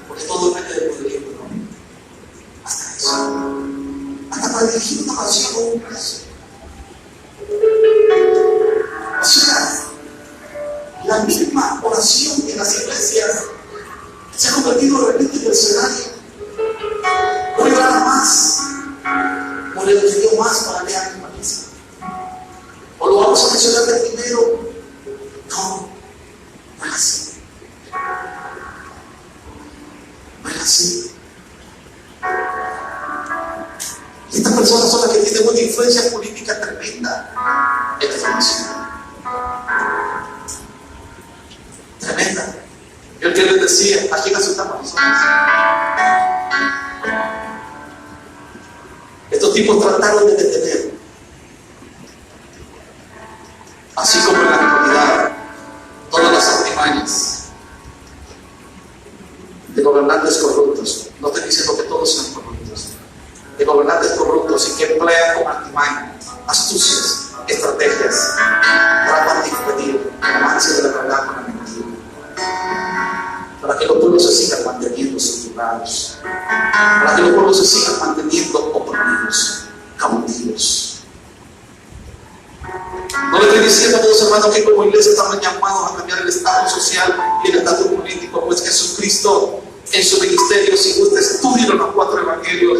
Porque todo depende del poderío, ¿no? Hasta eso. Hasta para dirigir una oración o un preso. O sea, la misma oración en las iglesias se ha convertido de repente en el escenario. Voy a orar más, o le pidió más para leer la misa. O lo vamos a mencionar de primero. No, no es así. No es así. Y estas personas son las que tienen una influencia política tremenda en esta nación. Tremenda. Yo el que les decía, ¿a quién asustamos nosotros? Estos tipos trataron de detener, así como en la actualidad, todas las artimañas de gobernantes corruptos. No estoy diciendo que todos sean corruptos, de gobernantes corruptos y que emplean con artimañas, astucias, estrategias para impedir el avance de la verdad con la mentira, para que los pueblos se sigan manteniendo subjugados, para que los pueblos se sigan manteniendo oprimidos, cautivos. No le estoy diciendo a todos, hermanos, que como iglesia estamos llamados a cambiar el estado social y el estatus político, pues Jesucristo en su ministerio, si usted estudia los 4 evangelios,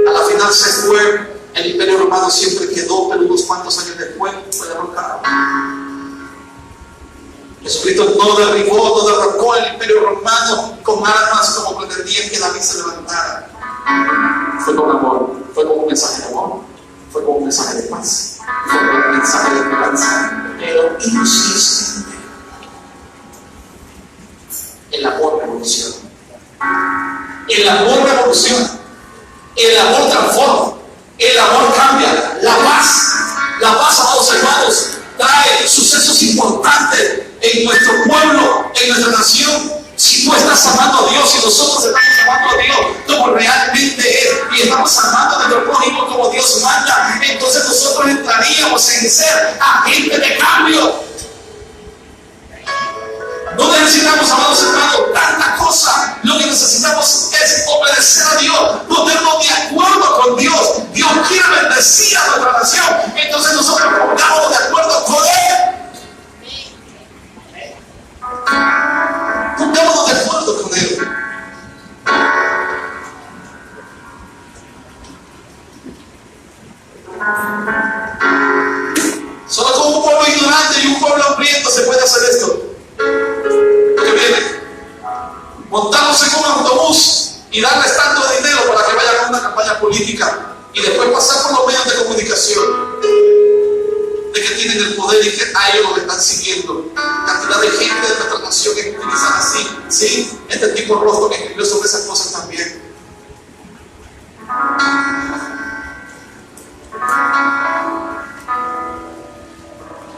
a la final se fue, el imperio romano siempre quedó, pero unos cuantos años después fue derrocado. Jesucristo no derribó, no derrocó el imperio romano con armas como pretendían que David se levantara. Fue con amor, fue con un mensaje de amor, fue con un mensaje de paz, fue con un mensaje de esperanza, pero insiste. El amor revoluciona. El amor revoluciona. El amor transforma. El amor cambia. La paz, amados hermanos, trae sucesos importantes en nuestro pueblo, en nuestra nación. Si tú estás amando a Dios y nosotros estamos amando a Dios como realmente es, y estamos amando a nuestro prójimo como Dios manda, entonces nosotros entraríamos en ser agentes de cambio. No necesitamos, amados hermanos, tanta cosa. Lo que necesitamos es obedecer a Dios, ponernos de acuerdo con Dios. Dios quiere bendecir a nuestra nación, entonces nosotros pongamos de acuerdo con Él. Pongámonos de acuerdo con Él. Solo con un pueblo ignorante y un pueblo hambriento se puede hacer esto. Que viene, montarnos en un autobús y darles tanto de dinero para que vayan a una campaña política y después pasar por los medios de comunicación de que tienen el poder y que a ellos los están siguiendo. Cantidad de gente de nuestra nación que utilizan así, ¿sí? Este tipo de rostro que escribió sobre esas cosas también.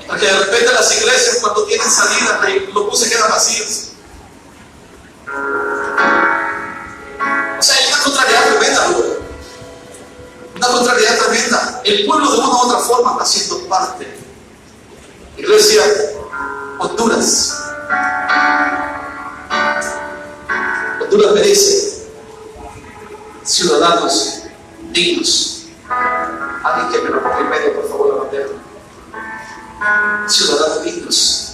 Porque de repente las iglesias, cuando tienen salida, los buses quedan vacíos. O sea, hay una contrariedad tremenda, ¿no? Una contrariedad tremenda. El pueblo de una u otra forma está siendo parte. Iglesia, Honduras. Honduras merece ciudadanos dignos. Alguien que me lo ponga en medio, por favor, la bandera. Ciudadanos dignos,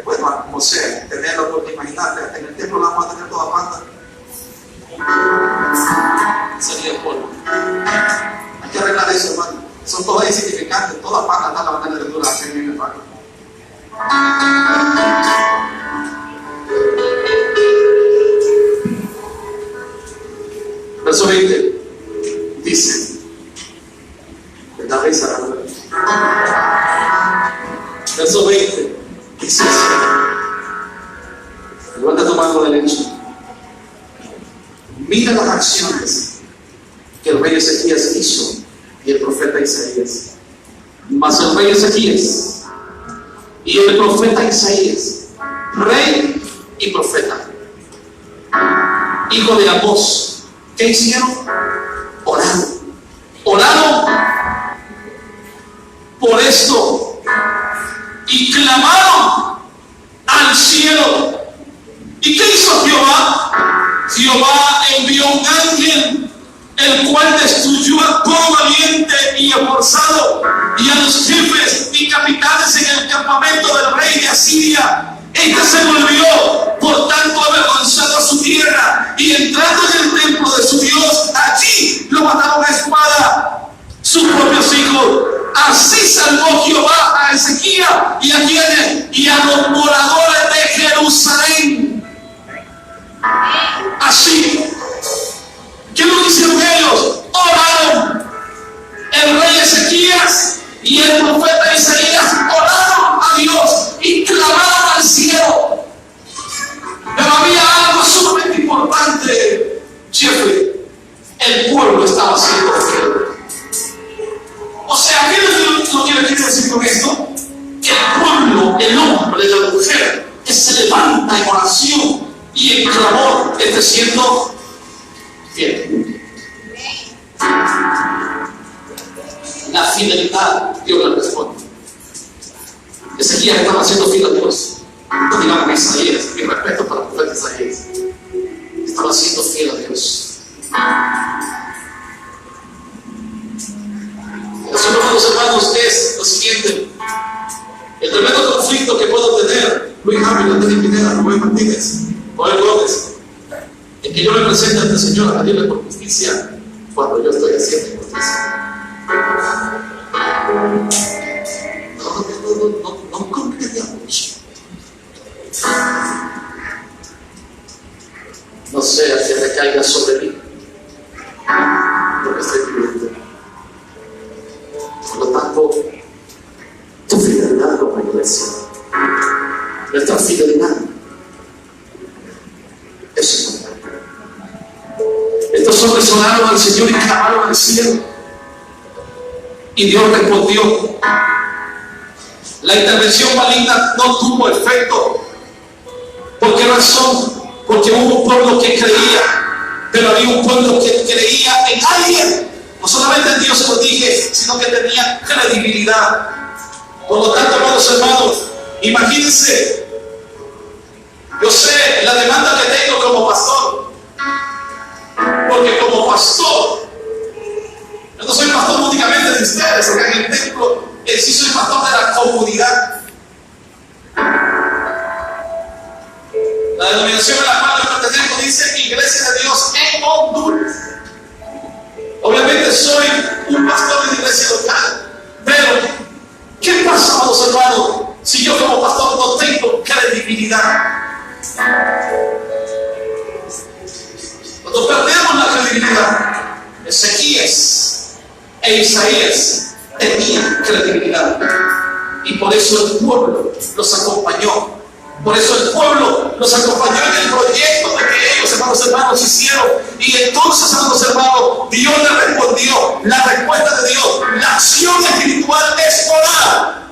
bueno, como sea, tenerlo, porque imagínate, en el templo la vamos a tener toda panda. Sería el polvo. Hay que arreglar eso, hermano. Son todas insignificantes, toda panda está la bandera de dura, en el barco. Verso 20 dice, da risa, ¿verdad? Verso 20 dice así, levanta tu mano derecha, mira las acciones que el rey Ezequías hizo y el profeta Isaías. Mas el rey Ezequías y el profeta Isaías, rey y profeta, hijo de Amós, ¿qué hicieron? Oraron por esto y clamaron al cielo. ¿Y qué hizo Jehová? Jehová envió un ángel, el cual destruyó a todo valiente y esforzado, y a los jefes y capitanes en el campamento del rey de Asiria. Este se volvió, por tanto, avergonzado a su tierra, y entrando en el templo de su Dios, allí lo mataron a espada sus propios hijos. Así salvó Jehová a Ezequías y a quienes, y a los moradores de Jerusalén. Así, ¿qué lo hicieron ellos? Oraron. El rey Ezequías y el profeta Isaías oraron a Dios y clamaron al cielo. Pero había algo sumamente importante, Jeffrey. El pueblo estaba siendo fiel. O sea, ¿qué es lo que le quiere decir con esto? Que el pueblo, el hombre, la mujer, que se levanta en oración y en clamor, esté siendo fiel. La fidelidad, Dios le responde. Ezequías estaba siendo fiel a Dios. No digamos a Isaías, mi respeto para el profeta Isaías. Estaba siendo fiel a Dios. El asunto, hermanos, es lo siguiente. El tremendo conflicto que puedo tener Luis Ávila, Antonio Pineda, Rubén Martínez, Joel Gómez, en que yo me presente ante el Señor a pedirle por justicia cuando yo estoy haciendo injusticia. No concretamos. No sea que recaiga sobre mí lo que estoy pidiendo. Por lo tanto, tu fidelidad como iglesia, nuestra fidelidad es importante. Estos hombres oraron al Señor y clamaron al cielo, y Dios respondió. La intervención maligna no tuvo efecto. ¿Por qué razón? Porque hubo un pueblo que creía, pero había un pueblo que creía en alguien. No solamente en Dios, se lo dije, sino que tenía credibilidad. Por lo tanto, hermanos, imagínense, yo sé la demanda que tengo como pastor, porque como pastor, yo no soy pastor únicamente de ustedes acá en el templo, sí soy pastor de la comunidad. La denominación a la cual yo pertenezco dice Iglesia de Dios en Honduras. Obviamente soy un pastor de la iglesia local, pero ¿qué pasa, amados hermanos, si yo como pastor no tengo credibilidad? Cuando perdemos la credibilidad, Ezequías e Isaías tenían credibilidad, y por eso el pueblo los acompañó. Por eso el pueblo los acompañó en el proyecto de que ellos, hermanos, hicieron. Y entonces, hermanos, Dios le respondió. La respuesta de Dios, la acción espiritual es orar.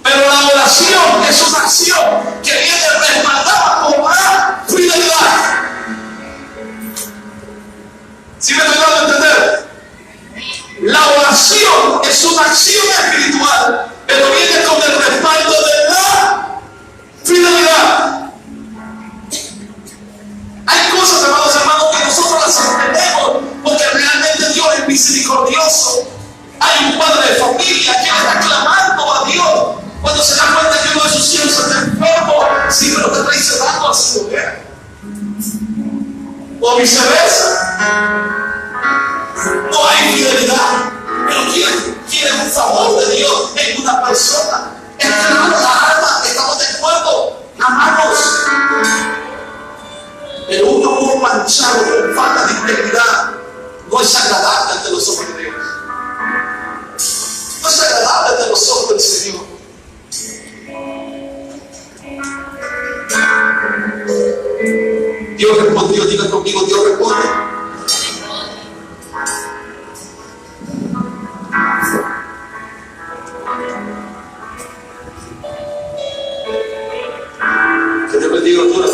Pero la oración es una acción que viene respaldada por la fidelidad. ¿Sí me estoy dando a entender? La oración es una acción espiritual, pero viene con el respaldo de la fidelidad. Hay cosas, hermanos, que nosotros las entendemos porque realmente Dios es misericordioso. Hay un padre de familia que está clamando a Dios cuando se da cuenta que uno de sus hijos viceversa. No hay fidelidad. Pero quieren un favor de Dios en una persona. Entregamos la alma, estamos de acuerdo, amamos. Pero un amor manchado con falta de integridad no es agradable ante los ojos de Dios. No es agradable ante los ojos del Señor. Dios respondió, diga conmigo, Dios responde. Que Dios bendiga a todos.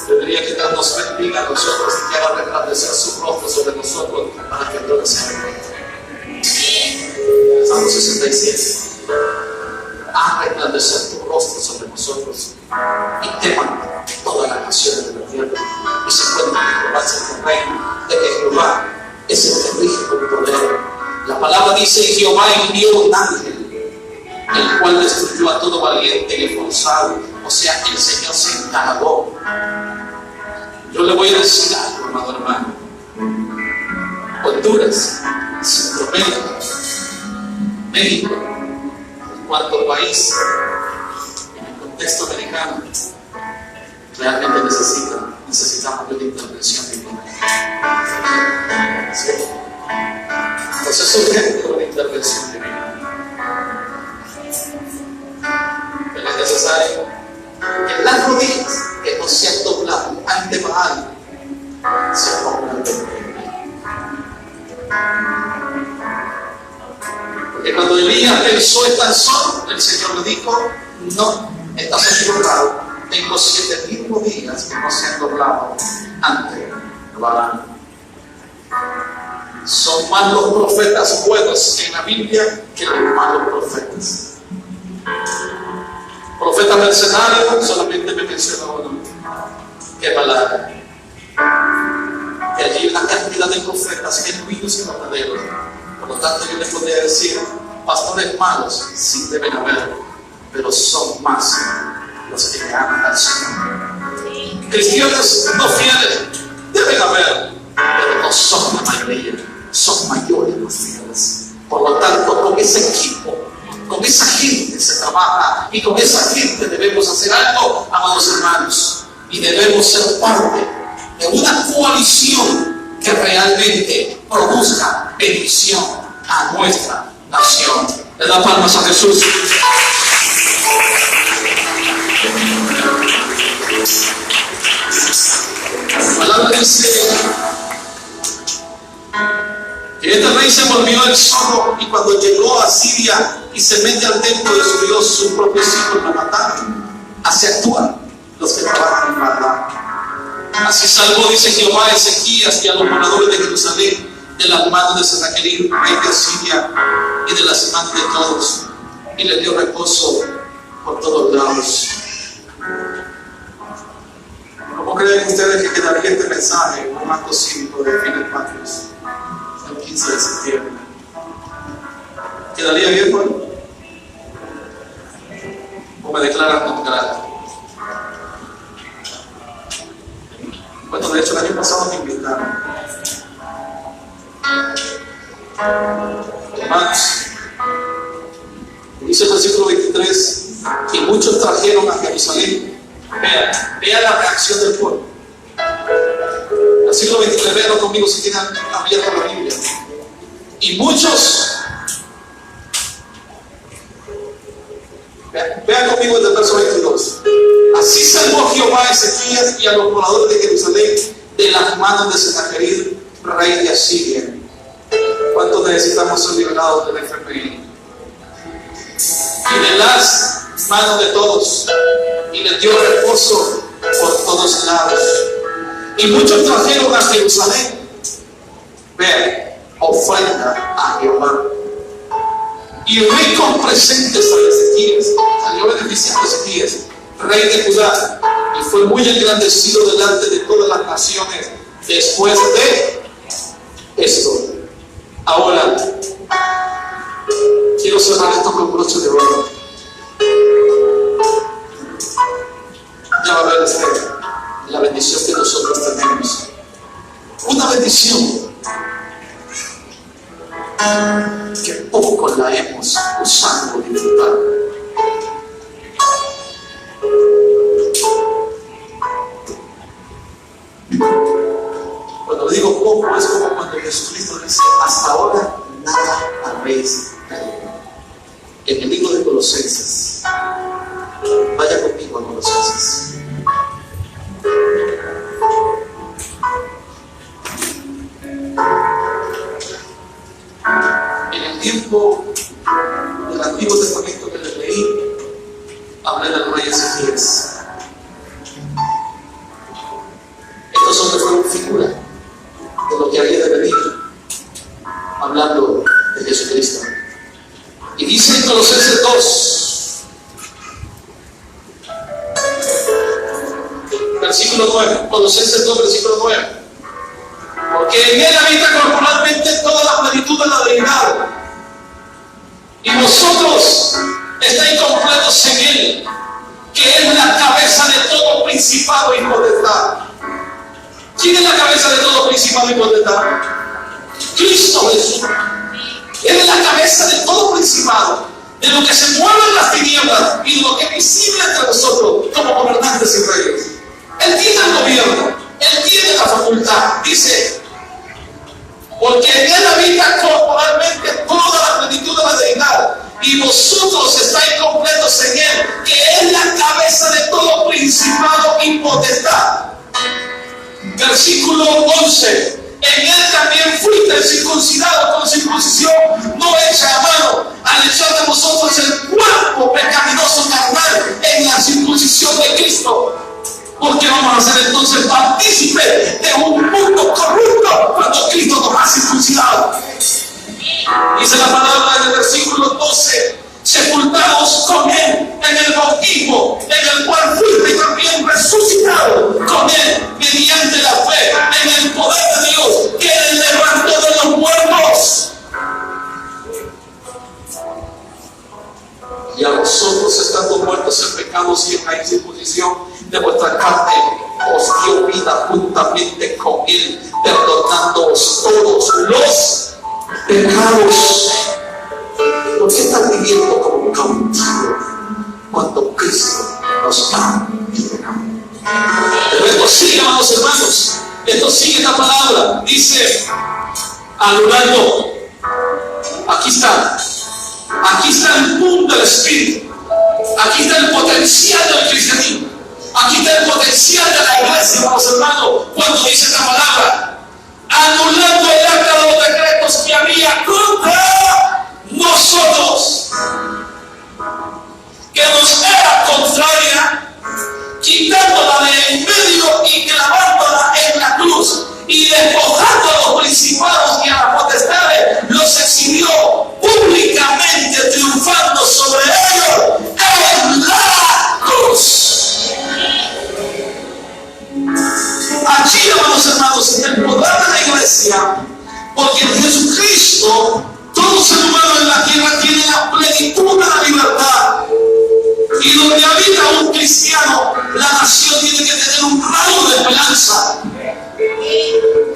Debería que Dios nos bendiga a nosotros y que haga resplandecer su rostro sobre nosotros para que Dios sea bendiga. Salmo 67. Haz resplandecer tu rostro sobre nosotros y teman todas las naciones de la tierra y se encuentran que Jehová es el reino, de que Jehová es el que rige con poder. La palabra dice: Jehová envió un ángel, el cual destruyó a todo valiente y esforzado. O sea, el Señor se encargó. Yo le voy a decir algo, amado hermano. Honduras, Centroamérica, México, en cuanto país, en el contexto americano, realmente necesitamos de una intervención divina. ¿Sí? Entonces es urgente una intervención divina. Pero es necesario que las rodillas que no se han doblado ante Baal se pongan de pie. Porque cuando Elías pensó estar solo, el Señor le dijo: no, estás equivocado. Tengo 7,000 rodillas que no se han doblado ante Baal. Son más los profetas buenos en la Biblia que los malos profetas. Profeta mercenario, solamente me mencionó uno, que Balaam. Que allí hay una cantidad de profetas genuinos y verdaderos. Por lo tanto, yo les podría decir: pastores malos sí deben haber, pero son más los que me aman al Señor. Cristianos no fieles deben haber, pero no son la mayoría, son mayores los fieles. Por lo tanto, con ese equipo, con esa gente se trabaja, y con esa gente debemos hacer algo, amados hermanos, y debemos ser parte de una coalición que realmente produzca bendición a nuestra nación. Le da palmas a Jesús. La palabra dice que este rey se volvió el zorro, y cuando llegó a Siria y se mete al templo de su Dios, sus propios hijos lo mataron. Así actúan los que trabajan en maldad. Así salvó, dice Jehová, a Ezequías y a los moradores de Jerusalén de las manos de Sennacherib, rey de Asiria, y de las manos de todos, y les dio reposo por todos lados. ¿Cómo creen ustedes que quedaría este mensaje en un acto cívico de fines patrios el 15 de septiembre? ¿Quedaría bien, pues? ¿O me declaran non grata? Bueno, de hecho, el año pasado me invitaron. Hermanos, dice el versículo 23: y muchos trajeron a Jerusalén. Vean la reacción del pueblo. Versículo 23, veanlo conmigo si tienen abierta la Biblia. Y muchos, vean conmigo desde el verso 22. Así salvó Jehová a Ezequías y a los moradores de Jerusalén de las manos de Sennacherib, rey de Asiria. ¿Cuántos necesitamos ser liberados del FMI? Y de las manos de todos, y les dio reposo por todos lados. Y muchos trajeron a Jerusalén, vean, ofrenda a Jehová, y ricos presentes a Ezequías. Salió beneficiado Ezequías, rey de Judá, y fue muy engrandecido delante de todas las naciones después de esto. Ahora, quiero cerrar esto con broche de oro. bendición que nosotros tenemos. Una bendición que poco la hemos usado o disfrutado. Cuando digo poco, es como cuando Jesucristo dice: hasta ahora nada habéis tenido. En el libro de Colosenses, vaya conmigo a Colosenses. En el tiempo del Antiguo Testamento que les leí, hablé del rey Ezequías. Estos hombres fueron figura de lo que había de venir, hablando de Jesucristo. Y dice en Colosenses 2, versículo 9, Colosenses 2, versículo 9. Porque en él habita corporalmente toda la plenitud de la deidad, y vosotros estáis completos en él, que es la cabeza de todo principado y potestad. ¿Quién es la cabeza de todo principado y potestad? Cristo Jesús. Él es la cabeza de todo principado, de lo que se mueve en las tinieblas y de lo que es visible entre nosotros como gobernantes y reyes. Él tiene el gobierno, Él tiene la facultad. Dice: porque en él habita corporalmente toda la plenitud de la deidad, y vosotros estáis completos en él, que es la cabeza de todo principado y potestad. Versículo 11. En él también fuiste circuncidado con circuncisión no hecha a mano, al echar de vosotros el cuerpo pecaminoso carnal en la circuncisión de Cristo. Porque vamos a ser entonces partícipes de un mundo corrupto cuando Cristo nos ha circuncidado. Dice la palabra en el versículo 12: sepultados con él en el bautismo, en el cual fuiste también resucitado con él mediante la fe en el poder de Dios que él levantó de los muertos. Y a vosotros, estando muertos en pecados y en la incircuncisión de vuestra carne, os dio vida juntamente con él, perdonándoos todos los pecados. ¿Por qué están viviendo como cautivos cuando Cristo nos ha liberado? Pero esto sigue, amados hermanos, esto sigue la palabra. Dice, anulando, aquí está el punto del Espíritu, aquí está el potencial del cristianismo, aquí está el potencial de la iglesia, amados hermanos, cuando dice esta palabra: anulando el acta de los decretos que había contra nosotros, que nos era contraria, quitándola de en medio y clavándola en la cruz, y despojando a los principados y a las potestades, los exhibió públicamente, triunfando sobre ellos en la cruz. Aquí, amados hermanos, en el poder de la iglesia, porque en Jesucristo todo ser humano en la tierra tiene la plenitud de la libertad. Y donde habita un cristiano, la nación tiene que tener un rayo de esperanza.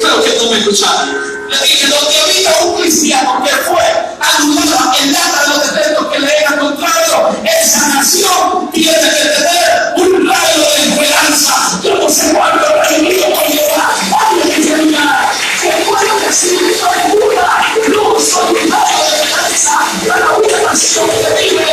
Creo que no me escucharon. Le dije: donde habita un cristiano que fue anulada el acta de los decretos que le eran contrarios, esa nación tiene que tener un rayo de esperanza. Yo no sé cuánto reunido con llegar. Alguien que diga que puedo decir ninguna luz o un rayo de esperanza para una nación que vive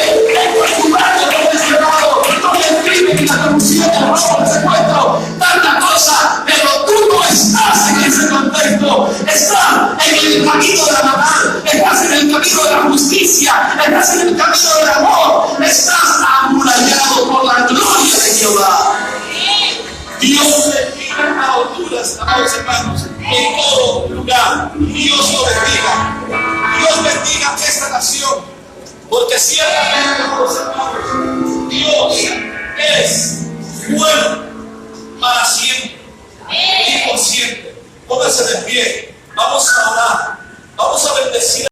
en profundidad de los desesperados, donde el crimen y la corrupción, el robo, el secuestro, tanta cosa, pero tú no estás en ese contexto. Estás en el camino de la verdad, estás en el camino de la justicia, estás en el camino del amor, estás amurallado por la gloria de Jehová. Dios bendiga a alturas, amados hermanos, en todo lugar. Dios lo bendiga. Dios bendiga esta nación, porque ciertamente, amados hermanos, Dios es bueno para siempre y por siempre. Pónganse de pie. Vamos a orar. Vamos a bendecir.